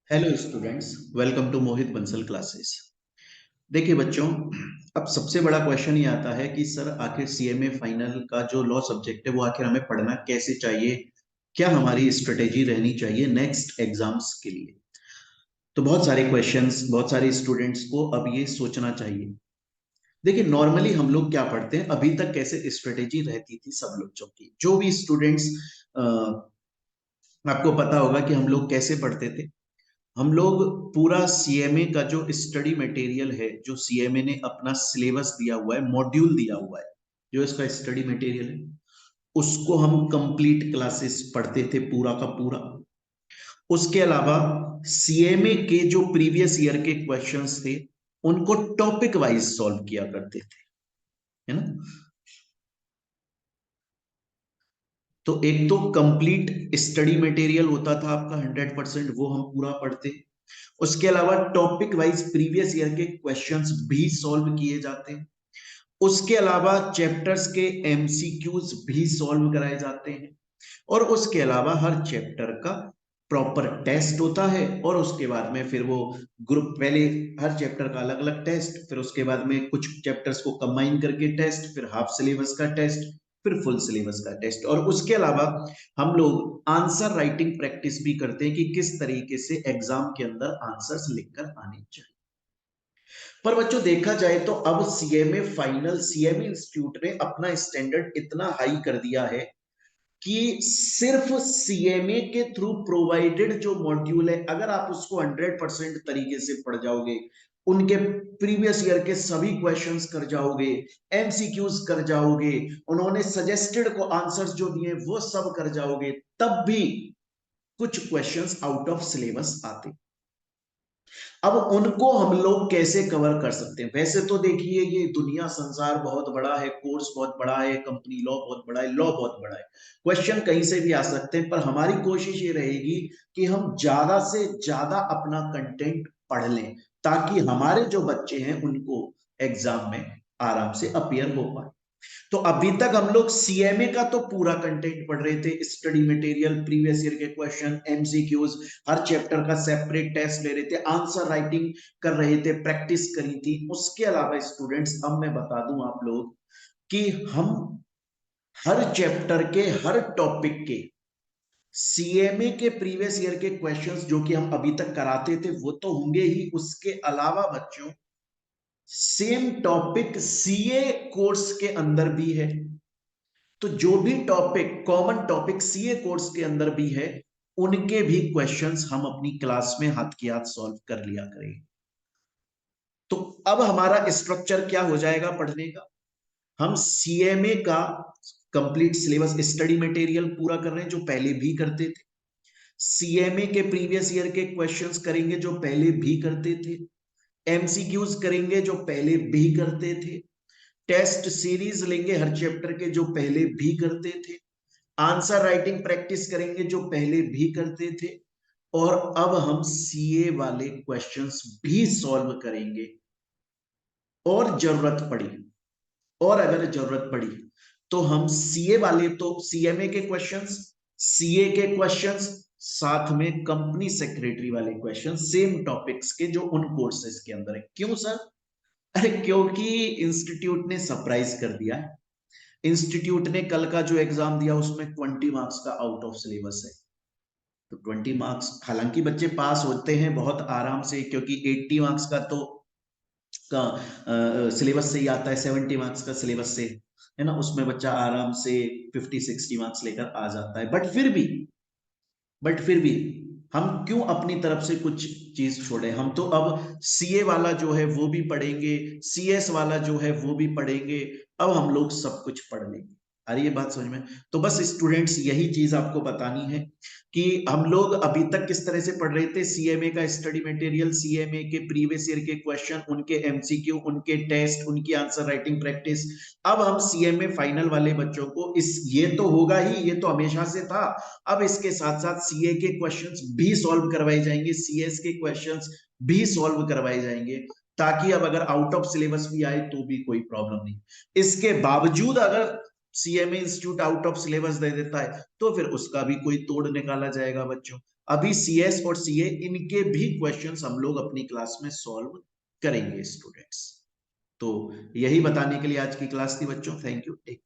Hello students, welcome to Mohit Bansal classes. देखिए बच्चों, अब सबसे बड़ा क्वेश्चन ये आता है कि सर आखिर सीएमए फाइनल का जो लॉ सब्जेक्ट है वो आखिर हमें पढ़ना कैसे चाहिए, क्या हमारी स्ट्रेटेजी रहनी चाहिए नेक्स्ट एग्जाम्स के लिए। तो बहुत सारे क्वेश्चंस, बहुत सारे स्टूडेंट्स को अब ये सोचना चाहिए। देखिए नॉर्मली हम लोग क्या पढ़ते हैं, अभी तक कैसे स्ट्रेटेजी रहती थी सब बच्चों की, जो भी स्टूडेंट्स, आपको पता होगा कि हम लोग कैसे पढ़ते थे। हम लोग पूरा सीएमए का जो स्टडी मटेरियल है, जो सीएमए ने अपना सिलेबस दिया हुआ है, मॉड्यूल दिया हुआ है, जो इसका स्टडी मटेरियल है, उसको हम कंप्लीट क्लासेस पढ़ते थे पूरा का पूरा। उसके अलावा सीएमए के जो प्रीवियस ईयर के क्वेश्चंस थे उनको टॉपिक वाइज सॉल्व किया करते थे, है ना। तो एक तो कंप्लीट स्टडी मटेरियल होता था आपका 100%, वो हम पूरा पढ़ते। उसके अलावा टॉपिक वाइज प्रीवियस ईयर के क्वेश्चंस भी सॉल्व किए जाते हैं। उसके अलावा चैप्टर्स के एमसीक्यूज भी सॉल्व कराए जाते हैं। और उसके अलावा हर चैप्टर का प्रॉपर टेस्ट होता है, और उसके बाद में फिर वो ग्रुप, पहले हर चैप्टर का अलग अलग टेस्ट, फिर उसके बाद में कुछ चैप्टर्स को कंबाइन करके टेस्ट, फिर हाफ सिलेबस का टेस्ट, फिर फुल सिलेबस का टेस्ट। और उसके अलावा हम लोग आंसर राइटिंग प्रैक्टिस भी करते हैं कि किस तरीके से एग्जाम के अंदर आंसर्स लिखकर आने चाहिए। पर बच्चों देखा जाए तो अब सीएमए फाइनल, सीएमए इंस्टीट्यूट ने अपना स्टैंडर्ड इतना हाई कर दिया है कि सिर्फ सीएमए के थ्रू प्रोवाइडेड जो मॉड्यूल है, अगर आप उसको 100% तरीके से पढ़ जाओगे, उनके प्रीवियस ईयर के सभी क्वेश्चंस कर जाओगे, एमसीक्यूज कर जाओगे, उन्होंने सजेस्टेड को आंसर्स जो दिए वो सब कर जाओगे, तब भी कुछ क्वेश्चंस आउट ऑफ सिलेबस आते। अब उनको हम लोग कैसे कवर कर सकते हैं। वैसे तो देखिए, ये दुनिया, संसार बहुत बड़ा है, कोर्स बहुत बड़ा है, कंपनी लॉ बहुत बड़ा है, लॉ बहुत बड़ा है, क्वेश्चन कहीं से भी आ सकते हैं। पर हमारी कोशिश ये रहेगी कि हम ज्यादा से ज्यादा अपना कंटेंट पढ़ लें, ताकि हमारे जो बच्चे हैं उनको एग्जाम में आराम से अपियर हो पाए। तो अभी तक हम लोग सीएमए का तो पूरा कंटेंट पढ़ रहे थे, स्टडी मटेरियल, प्रीवियस ईयर के क्वेश्चन, एमसीक्यूज, हर चैप्टर का सेपरेट टेस्ट ले रहे थे, आंसर राइटिंग कर रहे थे, प्रैक्टिस करी थी। उसके अलावा स्टूडेंट्स, अब मैं बता दूं आप लोग कि हम हर चैप्टर के, हर टॉपिक के सीएमए के प्रीवियस ईयर के क्वेश्चंस जो कि हम अभी तक कराते थे वो तो होंगे ही, उसके अलावा बच्चों सेम टॉपिक सीए कोर्स के अंदर भी है। तो जो भी topic, common topic CA course के अंदर भी है, उनके भी क्वेश्चंस हम अपनी क्लास में हाथ की हाथ सॉल्व कर लिया करेंगे। तो अब हमारा स्ट्रक्चर क्या हो जाएगा पढ़ने का। हम सीएमए का कंप्लीट सिलेबस, स्टडी मटेरियल पूरा कर रहे हैं जो पहले भी करते थे। सीएमए के प्रीवियस ईयर के क्वेश्चंस करेंगे जो पहले भी करते थे। एमसीक्यूज करेंगे जो पहले भी करते थे। टेस्ट सीरीज लेंगे हर चैप्टर के जो पहले भी करते थे। आंसर राइटिंग प्रैक्टिस करेंगे जो पहले भी करते थे। और अब हम सीए वाले क्वेश्चंस भी सॉल्व करेंगे। और जरूरत पड़ी, और अगर जरूरत पड़ी तो हम सीए वाले, तो सीएमए के क्वेश्चंस, सीए के क्वेश्चंस, साथ में कंपनी सेक्रेटरी वाले क्वेश्चन, सेम टॉपिक्स के जो उन कोर्सेज के अंदर है। क्यों सर? अरे क्योंकि इंस्टीट्यूट ने सरप्राइज कर दिया है। इंस्टीट्यूट ने कल का जो एग्जाम दिया उसमें 20 मार्क्स का आउट ऑफ सिलेबस है। तो 20 मार्क्स, हालांकि बच्चे पास होते हैं बहुत आराम से, क्योंकि 80 मार्क्स का तो का सिलेबस से ही आता है, 70 मार्क्स का सिलेबस से, है ना, उसमें बच्चा आराम से 50-60 मार्क्स लेकर आ जाता है। बट फिर भी हम क्यों अपनी तरफ से कुछ चीज छोड़े। हम तो अब सीए वाला जो है वो भी पढ़ेंगे, सीएस वाला जो है वो भी पढ़ेंगे। अब हम लोग सब कुछ पढ़ लेंगे। अरे ये बात समझ में। तो बस स्टूडेंट्स, यही चीज आपको बतानी है कि हम लोग अभी तक किस तरह से पढ़ रहे थे। सीएमए का स्टडी मटेरियल, सीएमए के प्रीवियस ईयर के क्वेश्चन, उनके एमसीक्यू, उनके टेस्ट, उनकी आंसर राइटिंग प्रैक्टिस। अब हम सीएमए फाइनल वाले बच्चों को, इस ये तो होगा ही, ये तो हमेशा से था। अब इसके साथ साथ सीए के क्वेश्चंस भी सॉल्व करवाए जाएंगे, सीएस के क्वेश्चंस भी सॉल्व करवाए जाएंगे, ताकि अब अगर आउट ऑफ सिलेबस भी आए तो भी कोई प्रॉब्लम नहीं। इसके बावजूद अगर CMA institute out of syllabus दे देता है तो फिर उसका भी कोई तोड़ निकाला जाएगा बच्चों। अभी सीएस और सीए इनके भी क्वेश्चंस हम लोग अपनी क्लास में सॉल्व करेंगे स्टूडेंट्स। तो यही बताने के लिए आज की क्लास थी बच्चों। Thank you. टेक